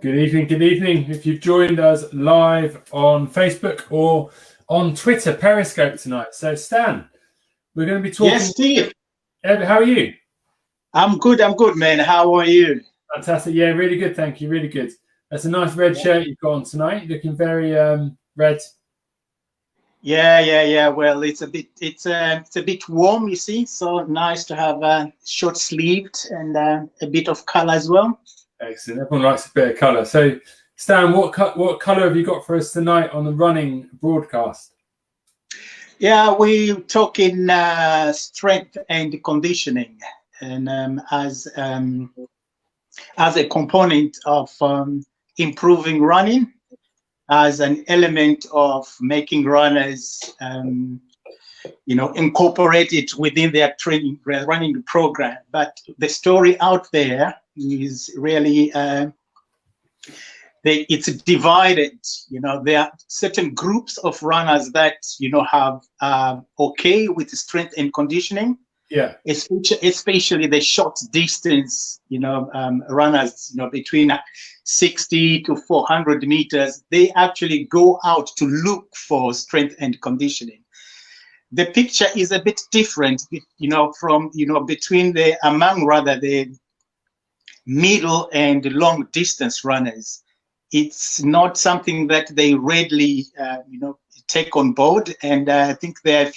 Good evening, good evening. If you've joined us live on Facebook or on Twitter, Periscope tonight. So Stan, we're going to be talking. Yes, Steve. Ed, how are you? I'm good, man. How are you? Fantastic. Yeah, really good. Thank you. Really good. That's a nice red shirt you've got on tonight. Looking very red. Yeah. Well, it's a bit warm, you see. So nice to have short sleeved and a bit of color as well. Excellent. Everyone likes a bit of color. So Stan, what color have you got for us tonight on the running broadcast? Yeah, we're talking strength and conditioning, and as a component of improving running, as an element of making runners, incorporate it within their training, running program. But the story out there is really it's divided. There are certain groups of runners that have okay with strength and conditioning. Yeah, especially the short distance, runners, between 60 to 400 meters. They actually go out to look for strength and conditioning. The picture is a bit different, from between the middle and long distance runners. It's not something that they readily, take on board. And I think there are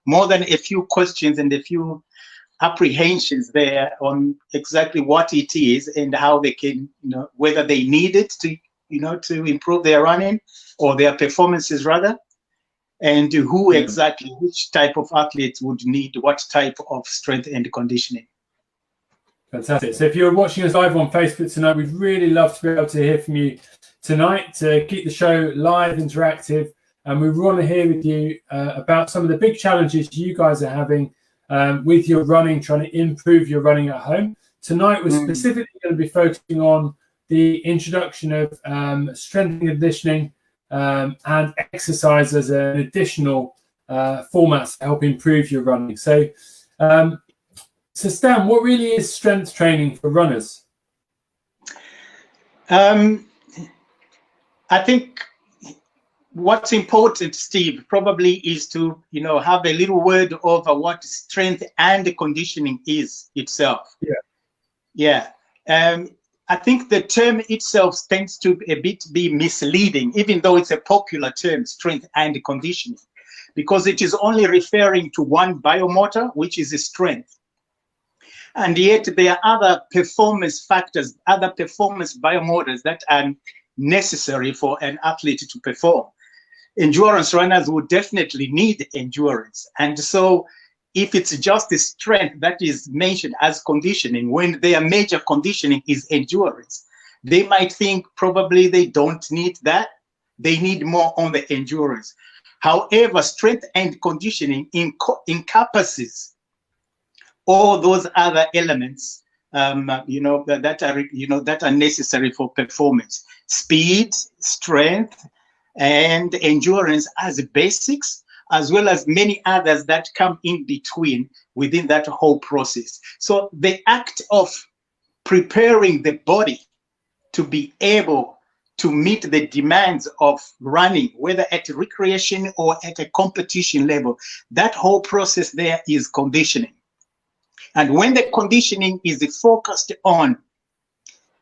more than a few questions and a few apprehensions there on exactly what it is and how they can, whether they need it to, to improve their running or their performances rather, and who exactly, which type of athletes would need what type of strength and conditioning. Fantastic. So if you're watching us live on Facebook tonight, we'd really love to be able to hear from you tonight to keep the show live, interactive. And we want to hear with you about some of the big challenges you guys are having with your running, trying to improve your running at home. Tonight, we're specifically going to be focusing on the introduction of strength and conditioning and exercise as an additional formats to help improve your running. So Stan, what really is strength training for runners? I think what's important, Steve, probably is to, have a little word over what strength and conditioning is itself. Yeah. I think the term itself tends to be misleading, even though it's a popular term, strength and conditioning, because it is only referring to one biomotor, which is a strength. And yet there are other performance factors, other performance biomotors that are necessary for an athlete to perform. Endurance runners would definitely need endurance. And so if it's just the strength that is mentioned as conditioning, when their major conditioning is endurance, they might think probably they don't need that. They need more on the endurance. However, strength and conditioning encompasses all those other elements, that are necessary for performance: speed, strength, and endurance as basics, as well as many others that come in between within that whole process. So the act of preparing the body to be able to meet the demands of running, whether at recreation or at a competition level, that whole process there is conditioning. And when the conditioning is focused on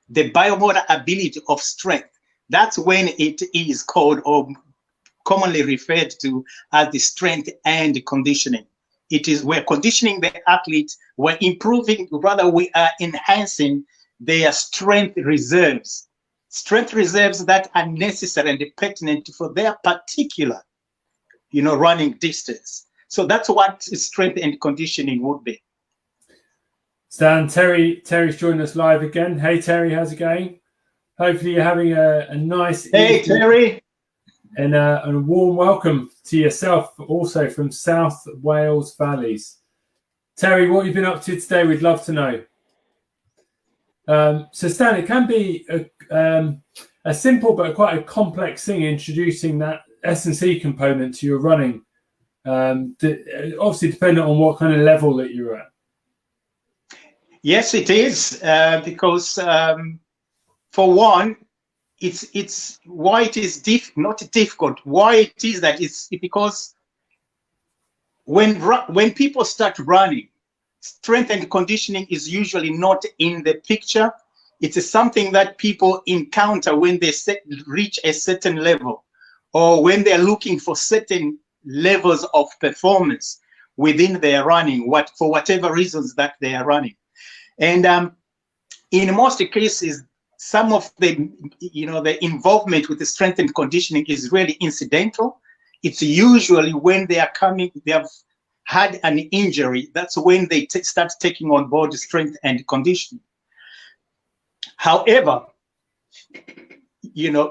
the biomotor ability of strength, that's when it is called, or commonly referred to as, the strength and conditioning. It is we're conditioning the athletes, we're improving, rather we are enhancing their strength reserves that are necessary and pertinent for their particular, running distance. So that's what strength and conditioning would be. Stan, Terry's joined us live again. Hey, Terry, how's it going? Hopefully you're having a nice Hey, Terry. And a warm welcome to yourself, also from South Wales Valleys. Terry, what you've been up to today, we'd love to know. So, Stan, it can be a simple but quite a complex thing introducing that S&C component to your running, obviously depending on what kind of level that you're at. Yes, it is, because for one, it's why it is not difficult. Why it is that it's because when people start running, strength and conditioning is usually not in the picture. It's something that people encounter when they reach a certain level, or when they're looking for certain levels of performance within their running, for whatever reasons that they are running. And in most cases, some of the involvement with the strength and conditioning is really incidental. It's usually when they have had an injury, that's when they start taking on board strength and conditioning. However,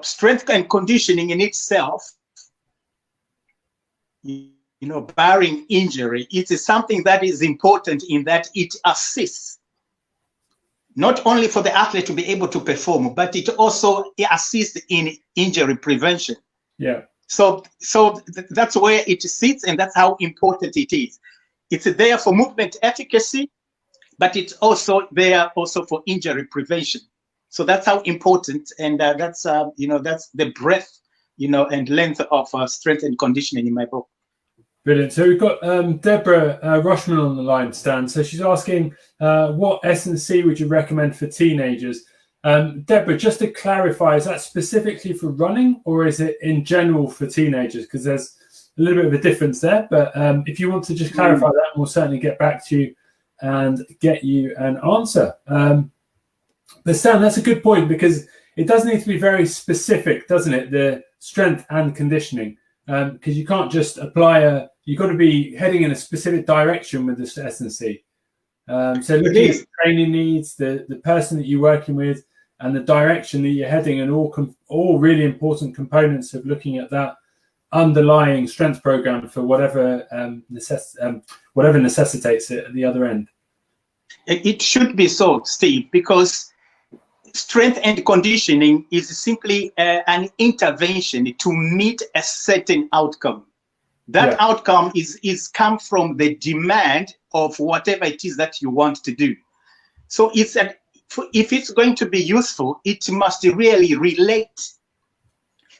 strength and conditioning in itself, barring injury, it is something that is important in that it assists not only for the athlete to be able to perform, but it also assists in injury prevention. Yeah. So that's where it sits, and that's how important it is. It's there for movement efficacy, but it's also there for injury prevention. So that's how important, and that's the breadth, and length of strength and conditioning in my book. Brilliant. So we've got Deborah Rushman on the line, Stan. So she's asking, what S&C would you recommend for teenagers? Deborah, just to clarify, is that specifically for running, or is it in general for teenagers? Because there's a little bit of a difference there. But if you want to just clarify that, we'll certainly get back to you and get you an answer. But Stan, that's a good point, because it does need to be very specific, doesn't it? The strength and conditioning. Because you can't just apply you've got to be heading in a specific direction with this S&C. So looking at training needs, the person that you're working with, and the direction that you're heading, and all really important components of looking at that underlying strength program for whatever necessitates it at the other end. It should be so, Steve, because strength and conditioning is simply an intervention to meet a certain outcome. That outcome is come from the demand of whatever it is that you want to do. So if it's going to be useful, it must really relate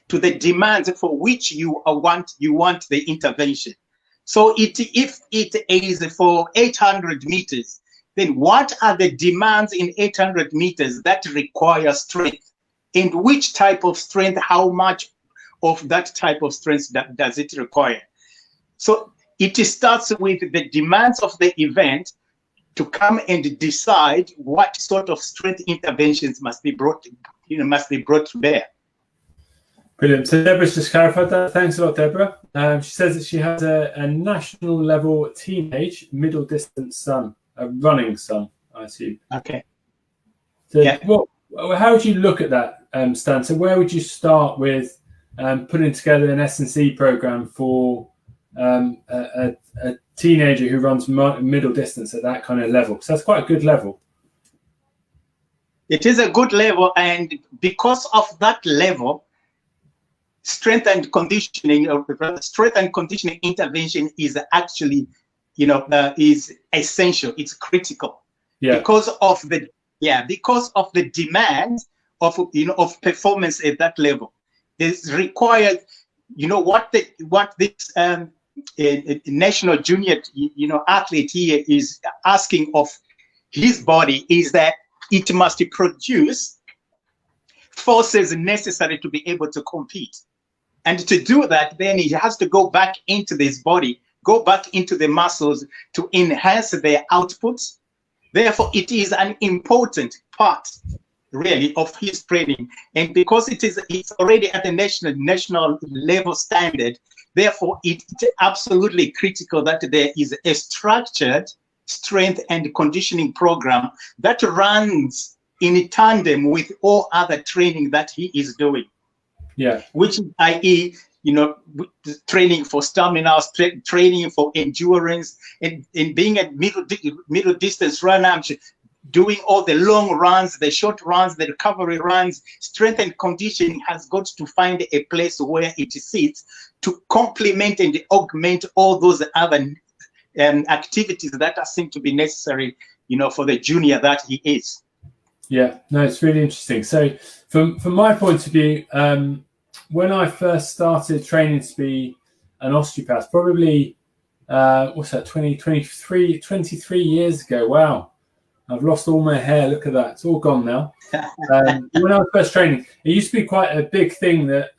to the demands for which you want the intervention. So if it is for 800 meters, then what are the demands in 800 meters that require strength? And which type of strength, how much of that type of strength does it require? So it starts with the demands of the event to come and decide what sort of strength interventions must be brought to bear. Brilliant. So Deborah's just clarified that. Thanks a lot, Deborah. She says that she has a national level teenage middle distance son. A running son, I assume. Okay. So how would you look at that, Stan? So where would you start with putting together an S&C program for a teenager who runs middle distance at that kind of level? So that's quite a good level. It is a good level, and because of that level, strength and conditioning intervention is actually is essential. It's critical because of the demand of performance at that level. It's required. What this national junior athlete here is asking of his body is that it must produce forces necessary to be able to compete, and to do that, then he has to go back into this body. Go back into the muscles to enhance their output. Therefore, it is an important part, really, of his training. And because it's already at the national level standard, therefore, it's absolutely critical that there is a structured strength and conditioning program that runs in tandem with all other training that he is doing. Yeah. Which, i.e., training for stamina, training for endurance, and being a middle distance runner, doing all the long runs, the short runs, the recovery runs. Strength and conditioning has got to find a place where it sits to complement and augment all those other activities that are seen to be necessary, for the junior that he is. Yeah, no, it's really interesting. So from my point of view, when I first started training to be an osteopath, probably, what's that, 23 years ago. Wow. I've lost all my hair. Look at that. It's all gone now. When I was first training, it used to be quite a big thing that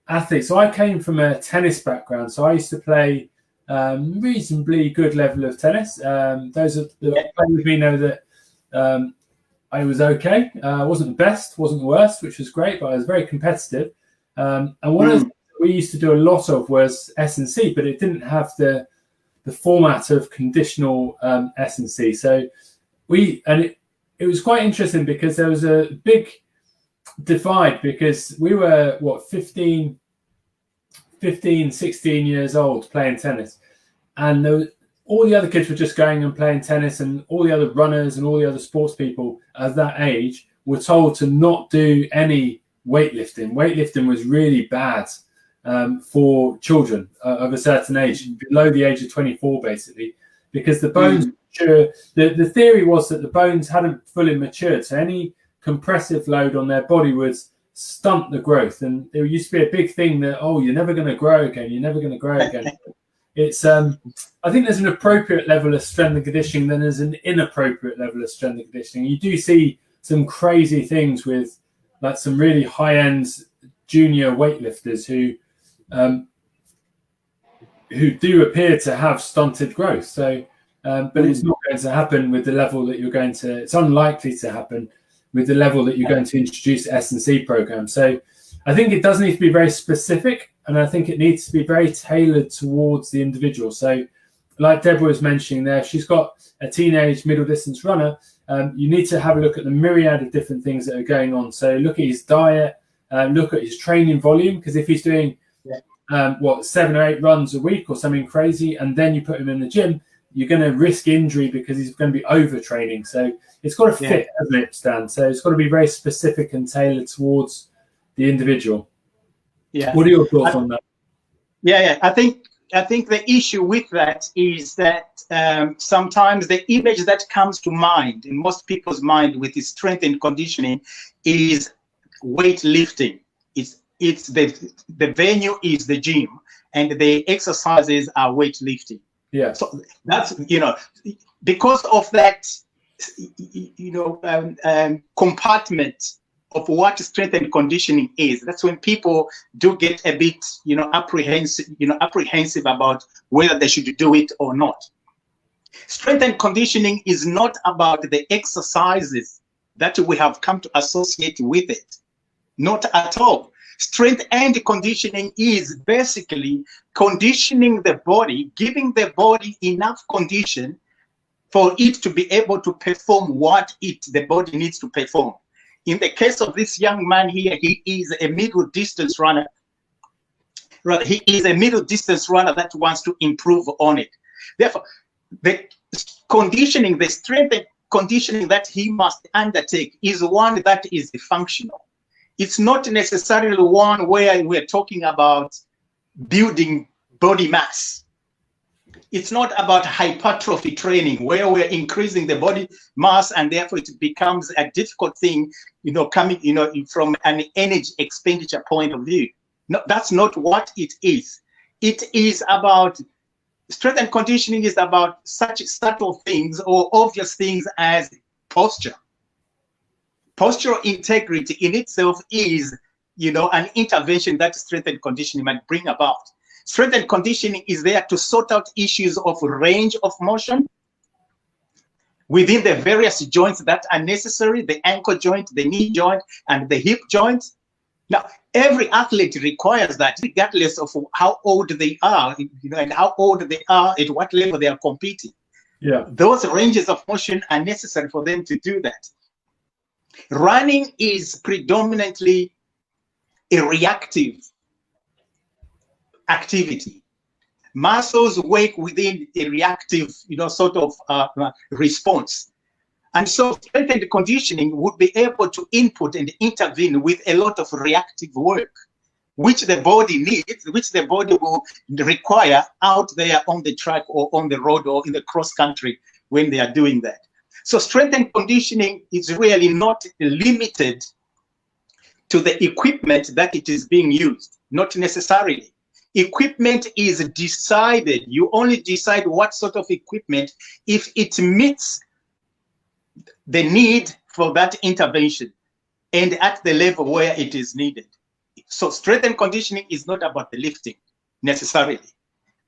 athletes. So I came from a tennis background. So I used to play reasonably good level of tennis. Those that play with me know that I was okay. I wasn't the best, wasn't the worst, which was great, but I was very competitive. And one of the things we used to do a lot of was S&C, but it didn't have the format of conditional S&C. So it was quite interesting because there was a big divide because we were 15, 16 years old playing tennis, and all the other kids were just going and playing tennis, and all the other runners and all the other sports people at that age were told to not do any weightlifting. Weightlifting was really bad for children of a certain age, below the age of 24, basically, because the bones mature. The theory was that the bones hadn't fully matured, so any compressive load on their body would stunt the growth. And there used to be a big thing that, you're never going to grow again. You're never going to grow again. It's I think there's an appropriate level of strength and conditioning, then there's an inappropriate level of strength and conditioning. You do see some crazy things with like some really high-end junior weightlifters who do appear to have stunted growth. So, but it's not going to happen with the level that you're going to. It's unlikely to happen with the level that you're going to introduce S&C program. So, I think it does need to be very specific, and I think it needs to be very tailored towards the individual. So, like Deborah was mentioning there, if she's got a teenage middle distance runner, you need to have a look at the myriad of different things that are going on. So, look at his diet, look at his training volume, because if he's doing 7 or 8 runs a week or something crazy, and then you put him in the gym, you're going to risk injury because he's going to be overtraining. So it's got to fit, hasn't it, Stan? So it's got to be very specific and tailored towards the individual. Yeah. What are your thoughts on that? Yeah. I think the issue with that is that sometimes the image that comes to mind in most people's mind with the strength and conditioning is weightlifting. It's the venue is the gym, and the exercises are weightlifting. Yeah. So that's, because of that, compartment of what strength and conditioning is. That's when people do get a bit, apprehensive about whether they should do it or not. Strength and conditioning is not about the exercises that we have come to associate with it. Not at all. Strength and conditioning is basically conditioning the body, giving the body enough condition for it to be able to perform what the body needs to perform. In the case of this young man here, he is a middle distance runner. He is a middle distance runner that wants to improve on it. Therefore, the conditioning, the strength and conditioning that he must undertake is one that is functional. It's not necessarily one where we're talking about building body mass. It's not about hypertrophy training where we're increasing the body mass, and therefore it becomes a difficult thing, coming, from an energy expenditure point of view. No, that's not what it is. It is about strength and conditioning is about such subtle things or obvious things as posture. Postural integrity in itself is, an intervention that strength and conditioning might bring about. Strength and conditioning is there to sort out issues of range of motion within the various joints that are necessary, the ankle joint, the knee joint, and the hip joint. Now, every athlete requires that, regardless of how old they are, and how old they are, at what level they are competing. Yeah. Those ranges of motion are necessary for them to do that. Running is predominantly a reactive activity. Muscles work within a reactive, response. And so strength and conditioning would be able to input and intervene with a lot of reactive work, which the body needs, which the body will require out there on the track or on the road or in the cross country when they are doing that. So strength and conditioning is really not limited to the equipment that it is being used, not necessarily. Equipment is decided. You only decide what sort of equipment if it meets the need for that intervention and at the level where it is needed. So strength and conditioning is not about the lifting necessarily.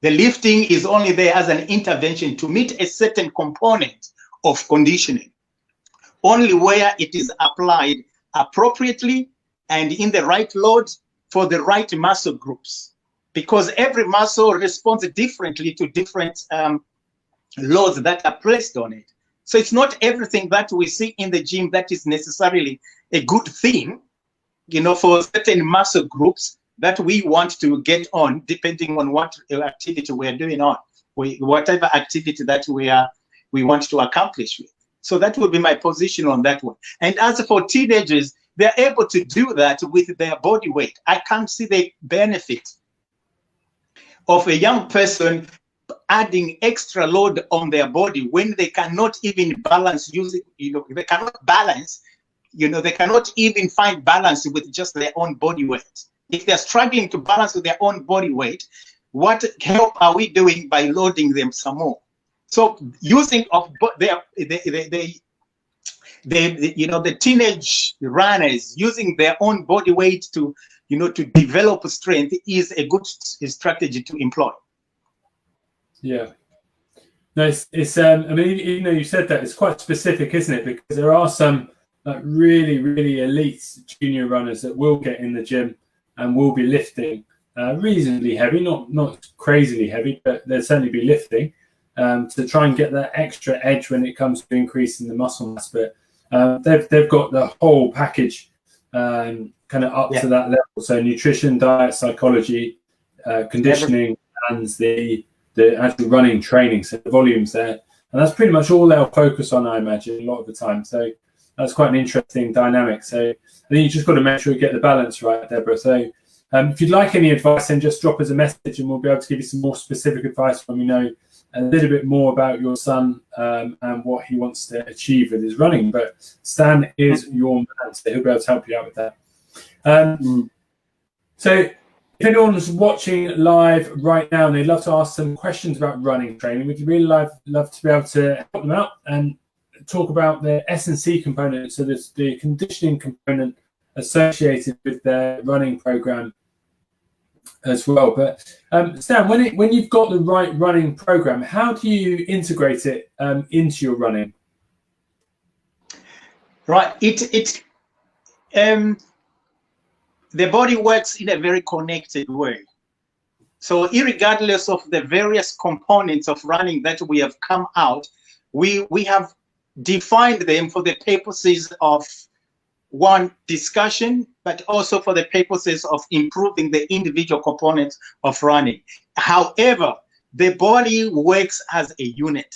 The lifting is only there as an intervention to meet a certain component of conditioning, only where it is applied appropriately and in the right load for the right muscle groups, because every muscle responds differently to different loads that are placed on it. So it's not everything that we see in the gym that is necessarily a good thing, you know, for certain muscle groups that we want to get on, depending on what activity we are doing on, whatever activity that we want to accomplish with. So that would be my position on that one. And as for teenagers, they're able to do that with their body weight. I can't see the benefit of a young person adding extra load on their body when they cannot even balance using, you know, they cannot balance, you know, they cannot even find balance with just their own body weight. If they're struggling to balance with their own body weight, what help are we doing by loading them some more? So using of the teenage runners using their own body weight to, you know, to develop strength is a good strategy to employ. Yeah. No, it's I mean, even though you said that, it's quite specific, isn't it? Because there are some like really, really elite junior runners that will get in the gym and will be lifting reasonably heavy, not crazily heavy, but they'll certainly be lifting to try and get that extra edge when it comes to increasing the muscle mass. But they've got the whole package kind of up to that level. So nutrition, diet, psychology, conditioning, and the actual running training. So the volume's there. And that's pretty much all they'll focus on, I imagine, a lot of the time. So that's quite an interesting dynamic. So I think you just got to make sure you get the balance right, Deborah. So if you'd like any advice, then just drop us a message and we'll be able to give you some more specific advice when we know a little bit more about your son and what he wants to achieve with his running. But Stan is your man, so he'll be able to help you out with that. So if anyone's watching live right now and they'd love to ask some questions about running training, we'd really love to be able to help them out and talk about the S&C component, so there's the conditioning component associated with their running program as well. But Stan, when you've got the right running program, how do you integrate it into your running? Right, the body works in a very connected way. So irregardless of the various components of running that we have come out, we have defined them for the purposes of one, discussion, but also for the purposes of improving the individual components of running. However, the body works as a unit.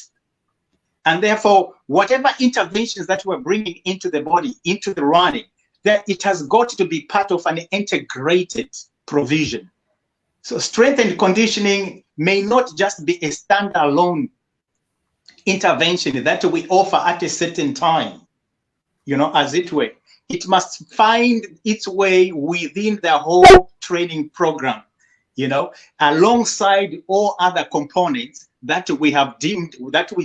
And therefore, whatever interventions that we're bringing into the body, into the running, that it has got to be part of an integrated provision. So strength and conditioning may not just be a standalone intervention that we offer at a certain time, you know, as it were. It must find its way within the whole training program, you know, alongside all other components that we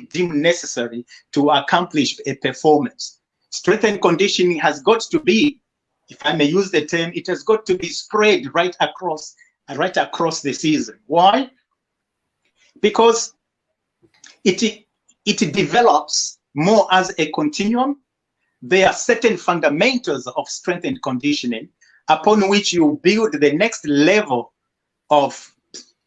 deem necessary to accomplish a performance. Strength and conditioning has got to be, if I may use the term, it has got to be spread right across the season. Why? Because it develops more as a continuum. There are certain fundamentals of strength and conditioning upon which you build the next level of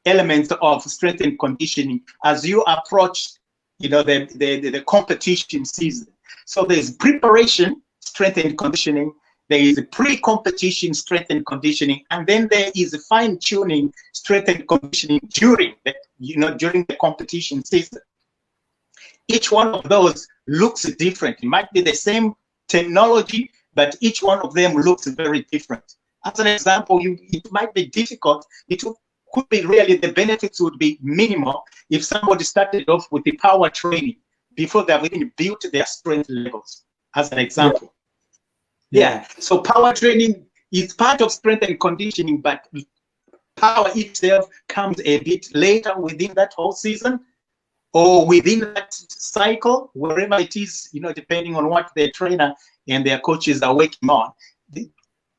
elements of strength and conditioning as you approach, you know, the competition season. So there's preparation, strength and conditioning, there is pre-competition strength and conditioning, and then there is fine-tuning strength and conditioning during the competition season. Each one of those looks different. It might be the same technology, but each one of them looks very different. As an example, it might be difficult. Could be really, the benefits would be minimal if somebody started off with the power training. before they've even built their strength levels, as an example. Yeah. So power training is part of strength and conditioning, but power itself comes a bit later within that whole season or within that cycle, wherever it is, depending on what their trainer and their coaches are working on.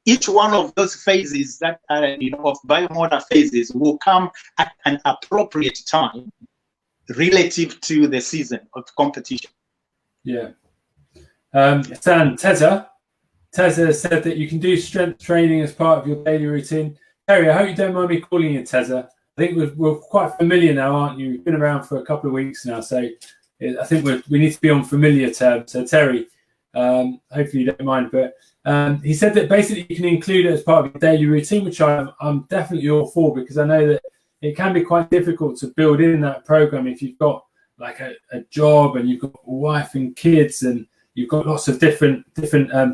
Each one of those phases that are, of biomotor phases will come at an appropriate time relative to the season of competition. Yeah. Teza said that you can do strength training as part of your daily routine. Terry, I hope you don't mind me calling you Teza. I think we're quite familiar now, aren't you? We've been around for a couple of weeks now, so I think we need to be on familiar terms. So Terry, hopefully you don't mind, but he said that basically you can include it as part of your daily routine, which I'm definitely all for, because I know that it can be quite difficult to build in that program if you've got like a job and you've got a wife and kids and you've got lots of different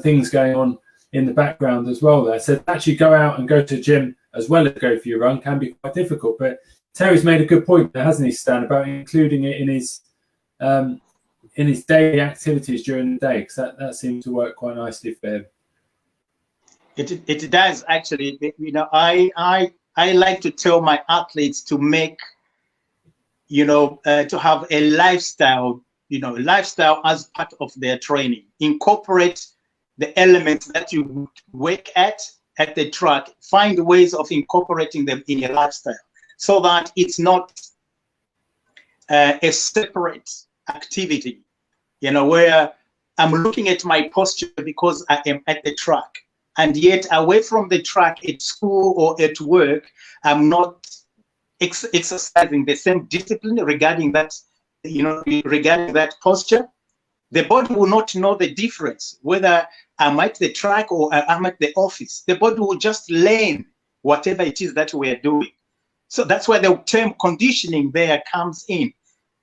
things going on in the background as well there. So actually go out and go to the gym as well as go for your run can be quite difficult. But Terry's made a good point there, hasn't he, Stan, about including it in his daily activities during the day, because that seems to work quite nicely for him. It does actually. I like to tell my athletes to make, to have a lifestyle, lifestyle as part of their training. Incorporate the elements that you work at the track. Find ways of incorporating them in your lifestyle so that it's not a separate activity, where I'm looking at my posture because I am at the track. And yet away from the track at school or at work, I'm not exercising the same discipline regarding that, regarding that posture. The body will not know the difference, whether I'm at the track or I'm at the office. The body will just learn whatever it is that we're doing. So that's why the term conditioning there comes in.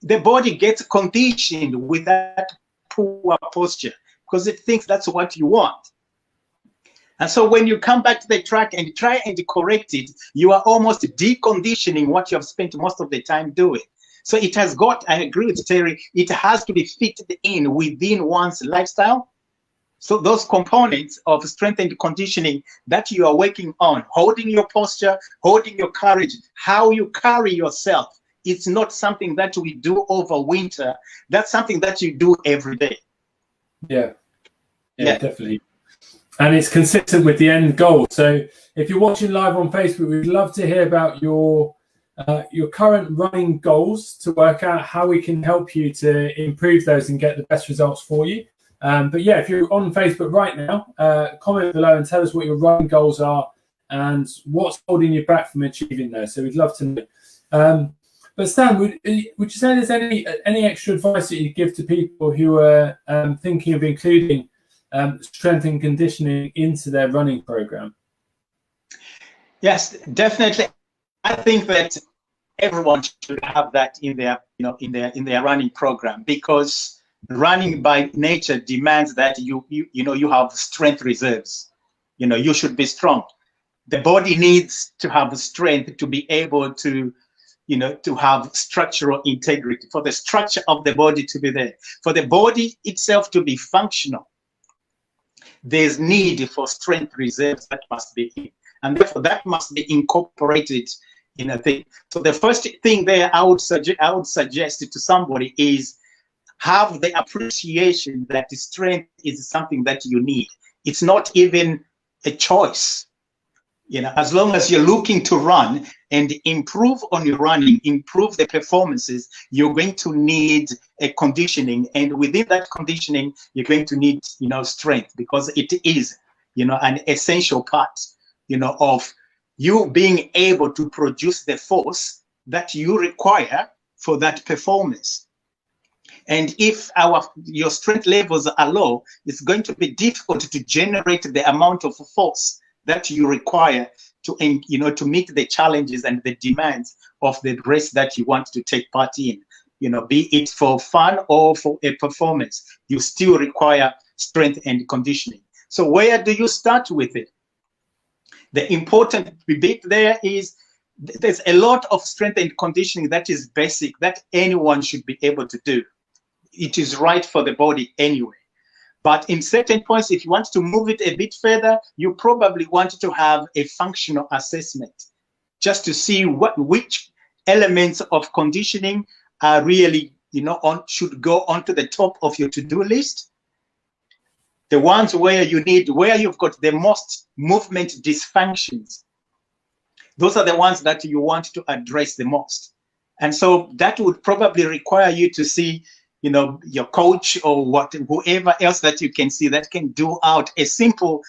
The body gets conditioned with that poor posture because it thinks that's what you want. And so when you come back to the track and try and correct it, you are almost deconditioning what you have spent most of the time doing. So it has got, I agree with Terry, it has to be fitted in within one's lifestyle. So those components of strength and conditioning that you are working on, holding your posture, holding your courage, how you carry yourself, it's not something that we do over winter. That's something that you do every day. Yeah, definitely. And it's consistent with the end goal. So if you're watching live on Facebook, we'd love to hear about your current running goals to work out how we can help you to improve those and get the best results for you. But yeah, if you're on Facebook right now, comment below and tell us what your running goals are and what's holding you back from achieving those. So we'd love to know. But Stan, would you say there's any extra advice that you give to people who are thinking of including strength and conditioning into their running program? Yes, definitely. I think that everyone should have that in their, in their running program, because running by nature demands that you have strength reserves. You should be strong. The body needs to have strength to be able to, to have structural integrity, for the structure of the body to be there, for the body itself to be functional. There's need for strength reserves that must be in, and therefore that must be incorporated in a thing. So the first thing there I would suggest to somebody is have the appreciation that strength is something that you need. It's not even a choice. As long as you're looking to run and improve on your running, improve the performances, you're going to need a conditioning. And within that conditioning, you're going to need, strength, because it is, an essential part, of you being able to produce the force that you require for that performance. And if your strength levels are low, it's going to be difficult to generate the amount of force that you require to meet the challenges and the demands of the race that you want to take part in. Be it for fun or for a performance, you still require strength and conditioning. So where do you start with it? The important bit there is there's a lot of strength and conditioning that is basic, that anyone should be able to do. it is right for the body anyway. But in certain points, if you want to move it a bit further, you probably want to have a functional assessment just to see which elements of conditioning are really, should go onto the top of your to-do list. The ones where you've got the most movement dysfunctions. Those are the ones that you want to address the most. And so that would probably require you to see, your coach or whoever else that you can see that can do out a simple,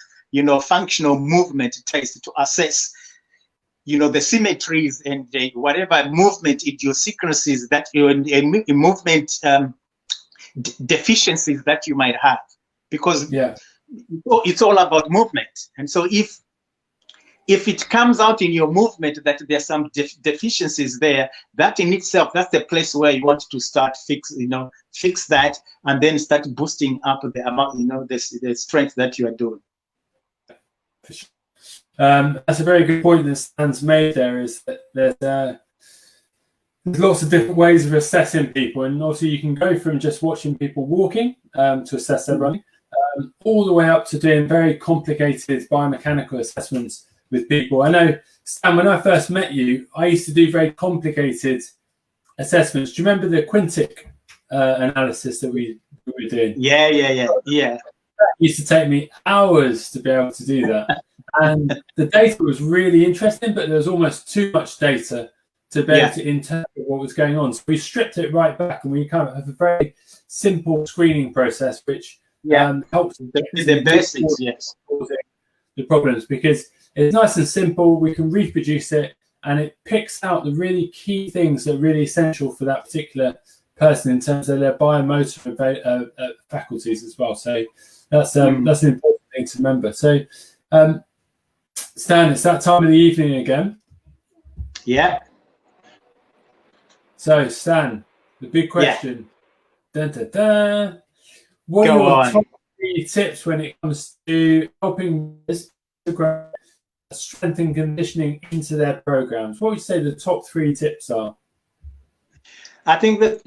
functional movement test to assess, the symmetries and whatever movement idiosyncrasies that movement deficiencies that you might have, because it's all about movement. And so if it comes out in your movement that there's some deficiencies there, that in itself, that's the place where you want to start fix that, and then start boosting up the amount, the strength that you are doing. That's a very good point that Stan's made there, is that there's lots of different ways of assessing people, and also you can go from just watching people walking to assess their running, all the way up to doing very complicated biomechanical assessments with people. I know, Stan, when I first met you, I used to do very complicated assessments. Do you remember the Quintic analysis that we were doing? Yeah. It used to take me hours to be able to do that. And the data was really interesting, but there was almost too much data to be able to interpret what was going on. So we stripped it right back, and we kind of have a very simple screening process, which helps the basics, the problems, because it's nice and simple. We can reproduce it, and it picks out the really key things that are really essential for that particular person in terms of their biomotor faculties as well. So that's an important thing to remember. So, Stan, it's that time of the evening again. Yeah. So, Stan, the big question. What are your top 3 tips when it comes to helping Instagram strength and conditioning into their programs? What would you say the top 3 tips are? I think that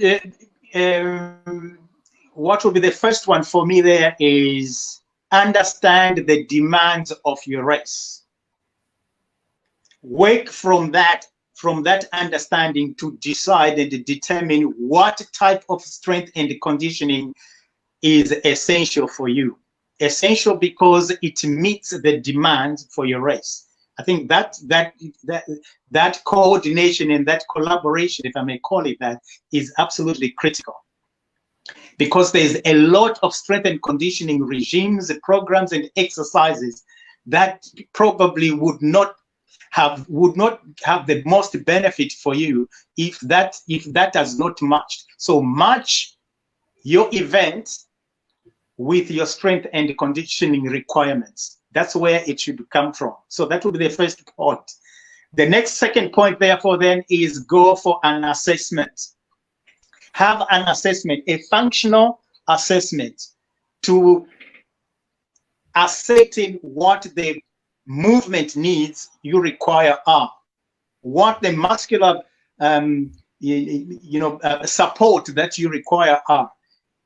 what would be the first one for me there is understand the demands of your race. Work from that understanding to decide and determine what type of strength and conditioning is essential for you. Essential because it meets the demands for your race. I think that coordination and that collaboration, if I may call it that, is absolutely critical. Because there's a lot of strength and conditioning regimes, programs, and exercises that probably would not have the most benefit for you if that has not matched. So match your event with your strength and conditioning requirements. That's where it should come from. So that would be the first point. The second point, therefore, then is go for an assessment. Have an assessment, a functional assessment, to ascertain what the movement needs you require are, what the muscular support that you require are.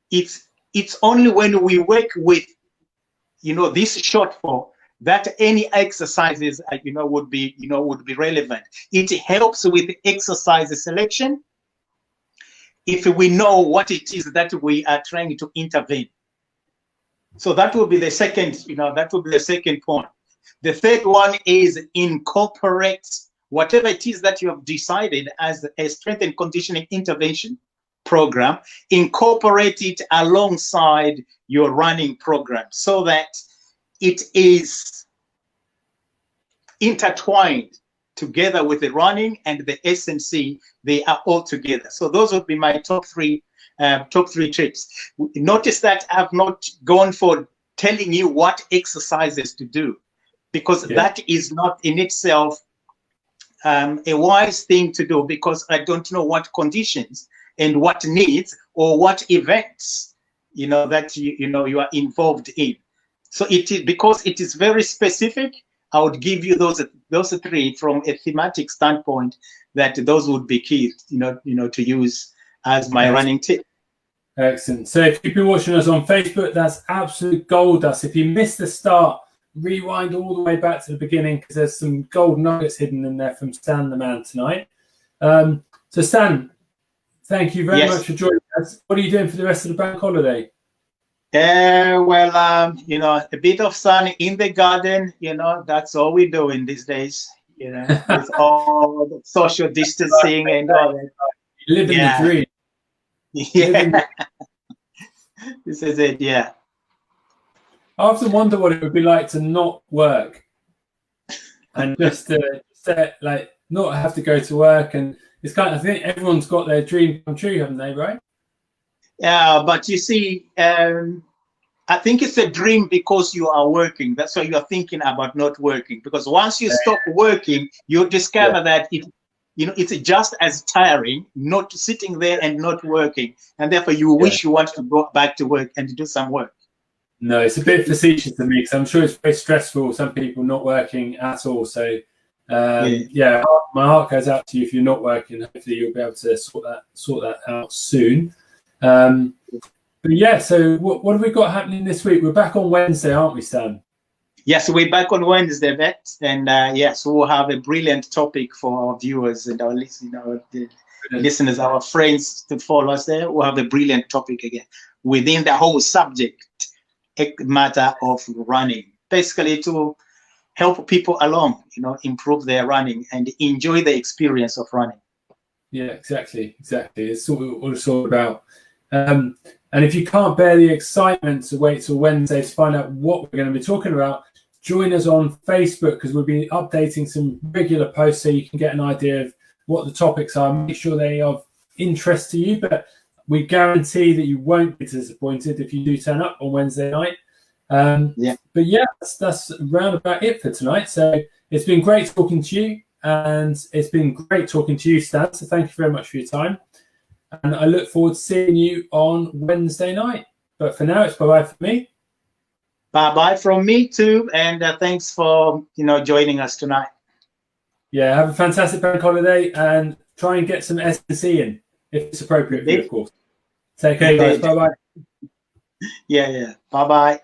It's only when we work with this shortfall that any exercises would be relevant. It helps with exercise selection if we know what it is that we are trying to intervene. So that will be the second, point. The third one is incorporate whatever it is that you have decided as a strength and conditioning intervention program, incorporate it alongside your running program so that it is intertwined together with the running and the S&C. They are all together. So those would be my top three tips. Notice that I've not gone for telling you what exercises to do, because that is not in itself a wise thing to do, because I don't know what conditions and what needs or what events that you are involved in. So it is, because it is very specific, I would give you those three from a thematic standpoint, that those would be key to use as my running tip. Excellent. So if you've been watching us on Facebook, that's absolute gold dust. If you missed the start, rewind all the way back to the beginning because there's some gold nuggets hidden in there from Stan the Man tonight. So Stan, thank you very much for joining us. What are you doing for the rest of the bank holiday? Well, you know, a bit of sun in the garden, you know, that's all we're doing these days, you know, with all the social distancing and all that. Living the dream. Yeah. This is it, yeah. I often wonder what it would be like to not work and just like not have to go to work. And it's kind of, I think everyone's got their dream come true, haven't they, right? Yeah, but you see, I think it's a dream because you are working. That's why you are thinking about not working. Because once you stop working, you discover that it's just as tiring not sitting there and not working, and therefore you wish you want to go back to work and do some work. No, it's a bit facetious to me because I'm sure it's very stressful. Some people not working at all. So my heart goes out to you if you're not working. Hopefully you'll be able to sort that out soon. But yeah, so what have we got happening this week? We're back on Wednesday, aren't we, Stan? Yes, we're back on Wednesday, Vet. And yes, we'll have a brilliant topic for our viewers and our listeners, our friends to follow us there. We'll have a brilliant topic again within the whole subject matter of running, basically to help people along, you know, improve their running and enjoy the experience of running. Yeah, exactly. It's what it's all about. And if you can't bear the excitement to wait till Wednesday to find out what we're going to be talking about, join us on Facebook because we'll be updating some regular posts so you can get an idea of what the topics are. Make sure they are of interest to you, but we guarantee that you won't be disappointed if you do turn up on Wednesday night. But yeah, that's around about it for tonight. So it's been great talking to you, and it's been great talking to you, Stan. So thank you very much for your time. And I look forward to seeing you on Wednesday night. But for now, it's bye-bye for me. Bye-bye from me too. And thanks for, joining us tonight. Yeah, have a fantastic bank holiday and try and get some S&C in, if it's appropriate for you, of course. Take care, guys. Bye-bye. Yeah. Bye-bye.